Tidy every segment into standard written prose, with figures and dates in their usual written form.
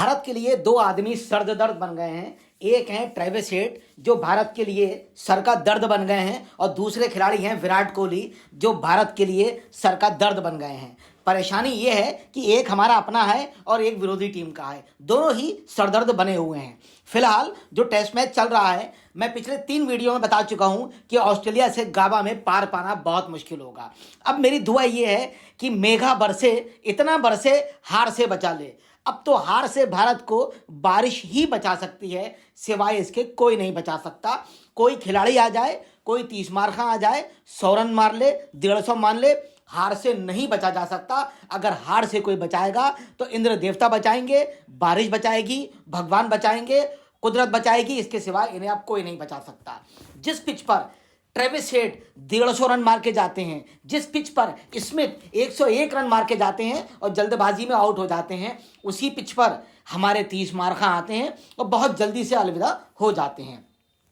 भारत के लिए दो आदमी सर्द-दर्द बन गए हैं। एक हैं ट्रेविस हेड जो भारत के लिए सर का दर्द बन गए हैं और दूसरे खिलाड़ी हैं विराट कोहली जो भारत के लिए सर का दर्द बन गए हैं। परेशानी ये है कि एक हमारा अपना है और एक विरोधी टीम का है। दोनों ही सरदर्द बने हुए हैं। फिलहाल जो टेस्ट मैच चल रहा है, मैं पिछले 3 वीडियो में बता चुका हूं कि ऑस्ट्रेलिया से गाबा में पार पाना बहुत मुश्किल होगा। अब मेरी दुआ ये है कि मेघा बरसे, इतना बरसे हार से बचा ले। अब तो हार से भारत को बारिश ही बचा सकती है, सिवाय इसके कोई नहीं बचा सकता। कोई खिलाड़ी आ जाए, कोई 30 मारखा आ जाए, 100 रन मार ले, 150 मान ले, हार से नहीं बचा जा सकता। अगर हार से कोई बचाएगा तो इंद्र देवता बचाएंगे, बारिश बचाएगी, भगवान बचाएंगे, कुदरत बचाएगी, इसके सिवाय इन्हें अब कोई नहीं बचा सकता। जिस पिच पर ट्रेविस हेड 150 रन मार के जाते हैं, जिस पिच पर स्मिथ 101 रन मार के जाते हैं और जल्दबाजी में आउट हो जाते हैं, उसी पिच पर हमारे 30 मारखा आते हैं और बहुत जल्दी से अलविदा हो जाते हैं।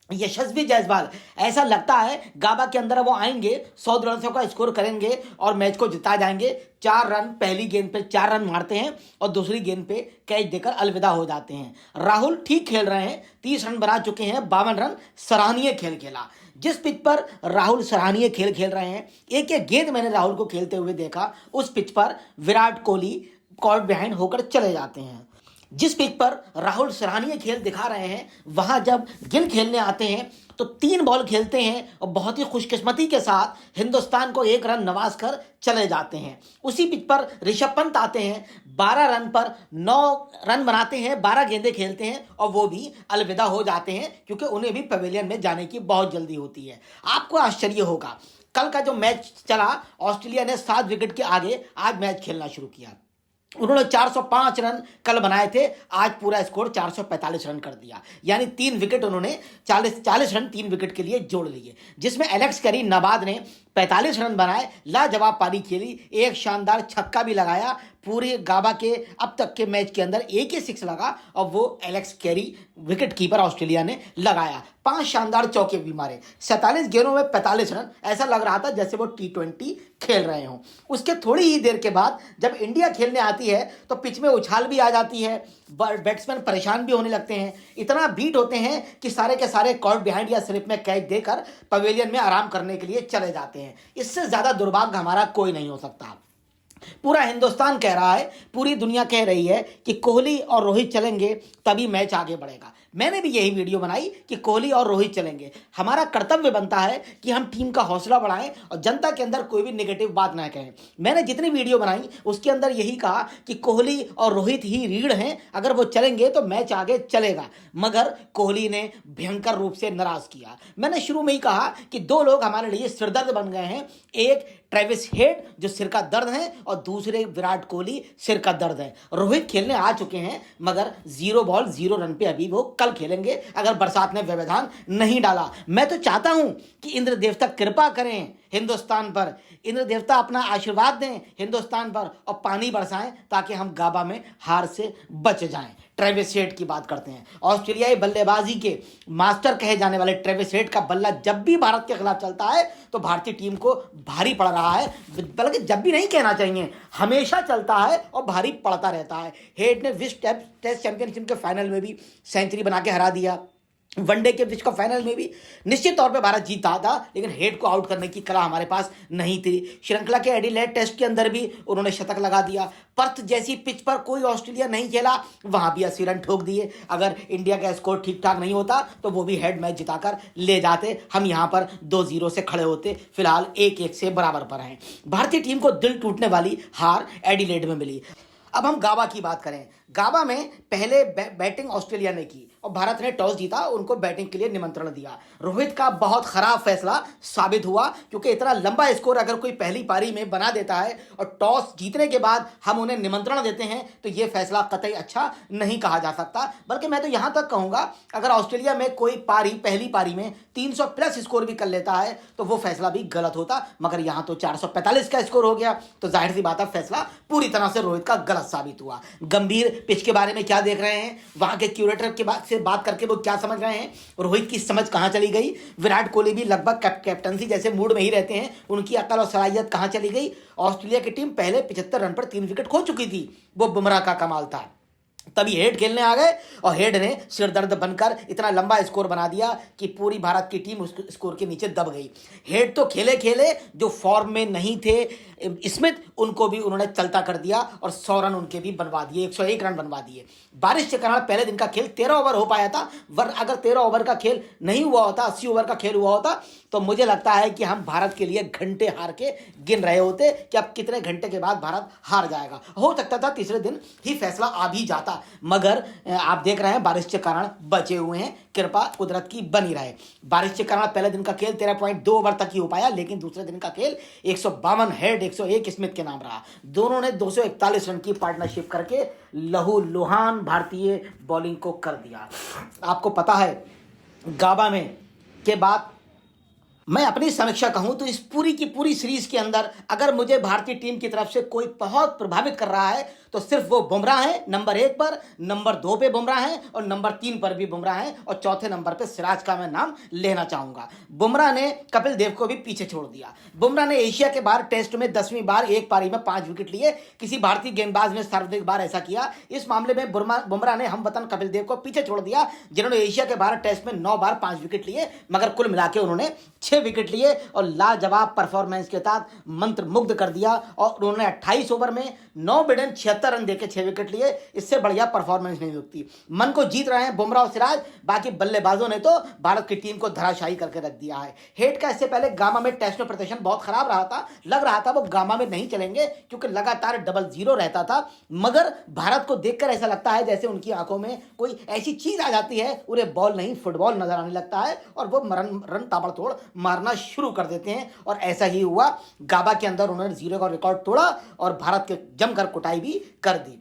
यशस्वी जायसवाल, ऐसा लगता है गाबा के अंदर वो आएंगे, 100 रनों का स्कोर करेंगे और मैच को जिता जाएंगे। 4 रन पहली गेंद पे 4 रन मारते हैं और दूसरी गेंद पे कैच देकर अलविदा हो जाते हैं। राहुल ठीक खेल रहे हैं, 30 रन बना चुके हैं, 52 रन, सराहनीय खेल खेला। जिस पिच पर राहुल सराहनीय खेल खेल रहे हैं, एक एक गेंद मैंने राहुल को खेलते हुए देखा, उस पिच पर विराट कोहली कॉट बिहाइंड होकर चले जाते हैं। जिस पिच पर राहुल सराहनीय खेल दिखा रहे हैं, वहां जब गिल खेलने आते हैं तो 3 बॉल खेलते हैं और बहुत ही खुशकिस्मती के साथ हिंदुस्तान को 1 रन नवाज कर चले जाते हैं। उसी पिच पर ऋषभ पंत आते हैं, 12 रन पर 9 रन बनाते हैं, 12 गेंदें खेलते हैं और वो भी अलविदा हो जाते हैं क्योंकि उन्हें भी पवेलियन में जाने की बहुत जल्दी होती है। आपको आश्चर्य होगा, कल का जो मैच चला, ऑस्ट्रेलिया ने 7 विकेट के आगे आज मैच खेलना शुरू किया। उन्होंने 405 रन कल बनाए थे, आज पूरा स्कोर 445 रन कर दिया। यानी 3 विकेट उन्होंने 40 रन 3 विकेट के लिए जोड़ लिए, जिसमें एलेक्स कैरी नाबाद ने 45 रन बनाए, लाजवाब पारी खेली, एक शानदार छक्का भी लगाया। पूरे गाबा के अब तक के मैच के अंदर एक ही 6 लगा और वो Alex Carey wicket keeper Australia ने लगाया। 5 शानदार चौके भी मारे, 47 गेंदों में 45 रन, ऐसा लग रहा था जैसे वो T20 खेल रहे हों। उसके थोड़ी ही देर के बाद जब इंडिया खेलने आती है तो पिच में उछाल भी आ जाती है, बैट्समैन परेशान भी होने लगते हैं, इतना बीट होते हैं कि सारे के सारे कॉट बिहाइंड या स्लिप में कैच देकर पवेलियन में आराम करने के लिए चले जाते हैं। इससे ज्यादा दुर्भाग्य हमारा कोई नहीं हो सकता। पूरा हिंदुस्तान कह रहा है, पूरी दुनिया कह रही है कि कोहली और रोहित चलेंगे तभी मैच आगे बढ़ेगा। मैंने भी यही वीडियो बनाई कि कोहली और रोहित चलेंगे। हमारा कर्तव्य बनता है कि हम टीम का हौसला बढ़ाएं और जनता के अंदर कोई भी नेगेटिव बात ना कहें। मैंने जितनी वीडियो बनाई उसके अंदर यही कहा कि कोहली और रोहित ही रीढ़ हैं, अगर वो चलेंगे तो मैच आगे चलेगा। मगर कोहली ने भयंकर रूप से नाराज किया। मैंने शुरू में ही कहा कि 2 लोग हमारे लिए सिरदर्द बन गए हैं, एक ट्रेविस हेड जो सिर का दर्द है और दूसरे विराट कोहली सिर का दर्द है। रोहित खेलने आ चुके हैं मगर 0 बॉल 0 रन पे अभी वो कल खेलेंगे अगर बरसात ने व्यवधान नहीं डाला। मैं तो चाहता हूं कि इंद्र देवता कृपा करें हिंदुस्तान पर, इंद्र देवता अपना आशीर्वाद दें हिंदुस्तान पर और पानी बरसाएं ताकि हम गाबा में हार से बच जाएं। ट्रेविस हेड की बात करते हैं। ऑस्ट्रेलियाई बल्लेबाजी के मास्टर कहे जाने वाले ट्रेविस हेड का बल्ला जब भी भारत के खिलाफ चलता है तो भारतीय टीम को भारी पड़ रहा है, बल्कि जब भी नहीं कहना चाहिए, हमेशा चलता है और भारी पड़ता रहता है। हेड ने विश्व टेस्ट चैंपियनशिप के फाइनल में भी सेंचुरी बना के हरा दिया, वनडे के विश्व कप फाइनल में भी निश्चित तौर पे भारत जीता था, लेकिन हेड को आउट करने की कला हमारे पास नहीं थी। श्रृंखला के एडिलेड टेस्ट के अंदर भी उन्होंने शतक लगा दिया। पर्थ जैसी पिच पर कोई ऑस्ट्रेलिया नहीं खेला, वहां भी 80 रन ठोक दिए। अगर इंडिया का स्कोर ठीक ठाक नहीं होता तो वो भी हेड मैच जिताकर ले जाते, हम यहां पर 2-0 से खड़े होते। फिलहाल 1-1 से बराबर पर हैं। भारतीय टीम को दिल टूटने वाली हार एडिलेड में मिली। अब हम गाबा की बात करें। गाबा में पहले बैटिंग ऑस्ट्रेलिया ने की और भारत ने टॉस जीता, उनको बैटिंग के लिए निमंत्रण दिया। रोहित का बहुत खराब फैसला साबित हुआ क्योंकि इतना लंबा स्कोर अगर कोई पहली पारी में बना देता है और टॉस जीतने के बाद हम उन्हें निमंत्रण देते हैं तो यह फैसला कतई अच्छा नहीं कहा जा सकता। बल्कि मैं तो यहां तक कहूंगा, अगर ऑस्ट्रेलिया में कोई पहली पारी में 300 प्लस स्कोर भी कर लेता है तो वो फैसला भी गलत होता, मगर यहां तो 445 का स्कोर हो गया तो जाहिर सी बात है फैसला पूरी तरह से रोहित का गलत साबित हुआ। गंभीर पिच के बारे में क्या देख रहे हैं, वहां के क्यूरेटर के से बात करके वो क्या समझ रहे हैं, रोहित की समझ कहां चली गई, विराट कोहली भी लगभग कैप्टनसी जैसे मूड में ही रहते हैं, उनकी अकल और सलाहियत कहां चली गई। ऑस्ट्रेलिया की टीम पहले 75 रन पर 3 विकेट खो चुकी थी, वो बुमराह का कमाल था। तभी हेड खेलने आ गए और हेड ने सिरदर्द बनकर इतना लंबा स्कोर बना दिया कि पूरी भारत की टीम उस स्कोर के नीचे दब गई। हेड तो खेले खेले, जो फॉर्म में नहीं थे स्मिथ, उनको भी उन्होंने चलता कर दिया और 100 रन उनके भी बनवा दिए, 101 रन बनवा दिए। बारिश के कारण पहले दिन का खेल 13 ओवर हो पाया था, अगर 13 ओवर का खेल नहीं हुआ होता, 80 ओवर का खेल हुआ होता, तो मुझे लगता है कि हम भारत के लिए घंटे हार के गिन रहे होते कि अब कितने घंटे के बाद भारत हार जाएगा। हो सकता था तीसरे दिन ही फैसला आ भी जाता, मगर आप देख रहे हैं बारिश के कारण बचे हुए हैं। कृपा कुदरत की बनी रहे। बारिश के कारण पहले दिन का खेल 13.2 ओवर तक ही हो पाया, लेकिन दूसरे दिन का खेल 152 हेड 101 स्मिथ के नाम रहा। दोनों ने 241 रन की पार्टनरशिप करके लहूलुहान भारतीय बॉलिंग को कर दिया। आपको पता है, गाबा में के बाद मैं अपनी समीक्षा कहूं तो इस पूरी की पूरी सीरीज के अंदर अगर मुझे भारतीय टीम की तरफ से कोई बहुत प्रभावित कर रहा है तो सिर्फ वो बुमराह है। नंबर 1 पर, नंबर 2 पे बुमराह है और नंबर 3 पर भी बुमराह है और चौथे नंबर पे सिराज का मैं नाम लेना चाहूंगा। बुमराह ने कपिल देव को भी पीछे छोड़ दिया। बुमराह ने एशिया के बाहर टेस्ट में 10वीं बार एक पारी में 5 विकेट लिए। किसी भारतीय गेंदबाज ने सर्वाधिक बार ऐसा किया। इस मामले में बुमराह ने हम वतन कपिल देव को पीछे छोड़ दिया, जिन्होंने एशिया के बाहर टेस्ट में 9 बार 5 विकेट लिए, मगर कुल मिला के उन्होंने 6 विकेट लिए और लाजवाब परफॉर्मेंस के साथ मंत्र मुग्ध कर दिया। और उन्होंने 28 ओवर में 9 बिडन 76 रन देके 6 विकेट लिए। इससे बढ़िया परफॉर्मेंस नहीं होती। मन को जीत रहे हैं बुमराह और सिराज, बाकी बल्लेबाजों ने तो भारत की टीम को धराशायी करके रख दिया है। हेड का इससे पहले गामा में टेस्ट में प्रदर्शन बहुत खराब रहा था, लग रहा था वो गामा में नहीं चलेंगे क्योंकि लगातार डबल जीरो रहता था, मगर भारत को देखकर ऐसा लगता है जैसे उनकी आंखों में कोई ऐसी चीज आ जाती है, उन्हें बॉल नहीं फुटबॉल नजर आने लगता है और वो रन ताबड़तोड़ मारना शुरू कर देते हैं। और ऐसा ही हुआ, गाबा के अंदर उन्होंने 0 का रिकॉर्ड तोड़ा और भारत के जमकर कुटाई भी कर दी।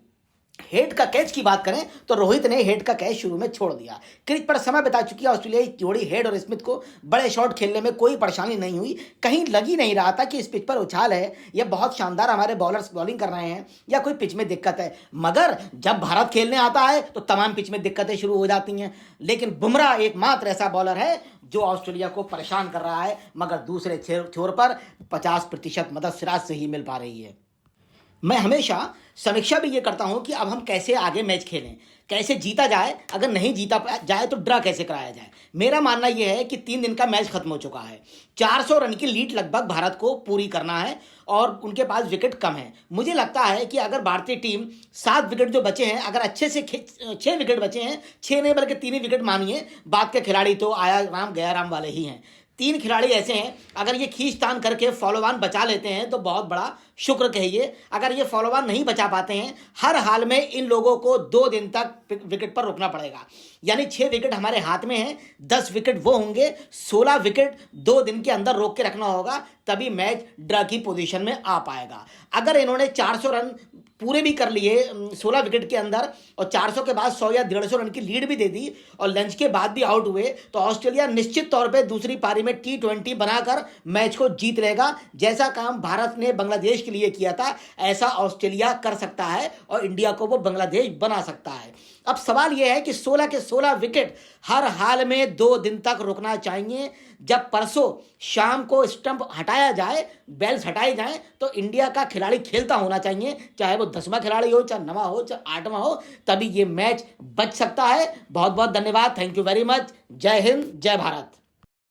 हेड का कैच की बात करें तो रोहित ने हेड का कैच शुरू में छोड़ दिया। क्रीज पर समय बिता चुकी ऑस्ट्रेलियाई जोड़ी हेड और स्मिथ को बड़े शॉट खेलने में कोई परेशानी नहीं हुई। कहीं लगी नहीं रहा था कि इस पिच पर उछाल है या बहुत शानदार हमारे बॉलर्स बॉलिंग कर रहे हैं या कोई पिच में दिक्कत है, मगर जब भारत खेलने आता है तो तमाम पिच में दिक्कतें शुरू हो जाती हैं। लेकिन बुमराह एकमात्र ऐसा बॉलर है जो ऑस्ट्रेलिया को परेशान कर रहा है, मगर दूसरे छोर पर 50% मदद सिराज से ही मिल पा रही है। मैं हमेशा समीक्षा भी ये करता हूं कि अब हम कैसे आगे मैच खेलें, कैसे जीता जाए, अगर नहीं जीता जाए तो ड्रा कैसे कराया जाए। मेरा मानना यह है कि 3 दिन का मैच खत्म हो चुका है, 400 रन की लीड लगभग भारत को पूरी करना है और उनके पास विकेट कम है। मुझे लगता है कि अगर भारतीय टीम 7 विकेट जो बचे हैं, अगर अच्छे से 6 विकेट बचे हैं, 6 नहीं बल्कि 3 ही विकेट मानिए, बाद के खिलाड़ी तो आया राम गया राम वाले ही हैं। 3 खिलाड़ी ऐसे हैं, अगर ये खींचतान करके फॉलोवान बचा लेते हैं तो बहुत बड़ा शुक्र कहिए। अगर ये फॉलोवान नहीं बचा पाते हैं, हर हाल में इन लोगों को 2 दिन तक विकेट पर रुकना पड़ेगा। यानी 6 विकेट हमारे हाथ में हैं, 10 विकेट वो होंगे, 16 विकेट 2 दिन के अंदर रोक के रखना होगा, तभी मैच ड्रा की पोजीशन में आ पाएगा। अगर इन्होंने 400 रन पूरे भी कर लिए 16 विकेट के अंदर और 400 के बाद 100 या 150 रन की लीड भी दे दी और लंच के बाद भी आउट हुए, तो ऑस्ट्रेलिया निश्चित तौर पे दूसरी पारी में T20 बनाकर मैच को जीत लेगा। जैसा काम भारत ने बांग्लादेश के लिए किया था, ऐसा ऑस्ट्रेलिया कर सकता है और इंडिया को वो बांग्लादेश बना सकता है। अब सवाल यह है कि 16 के 16 विकेट हर हाल में 2 दिन तक रुकना चाहिए। जब परसों शाम को स्टंप हटाया जाए, बेल्स हटाई जाए, तो इंडिया का खिलाड़ी खेलता होना चाहिए, चाहे वो 10वां खिलाड़ी हो, चाहे 9वां हो, चाहे 8वां हो, तभी ये मैच बच सकता है। बहुत बहुत धन्यवाद, थैंक यू वेरी मच। जय हिंद, जय भारत।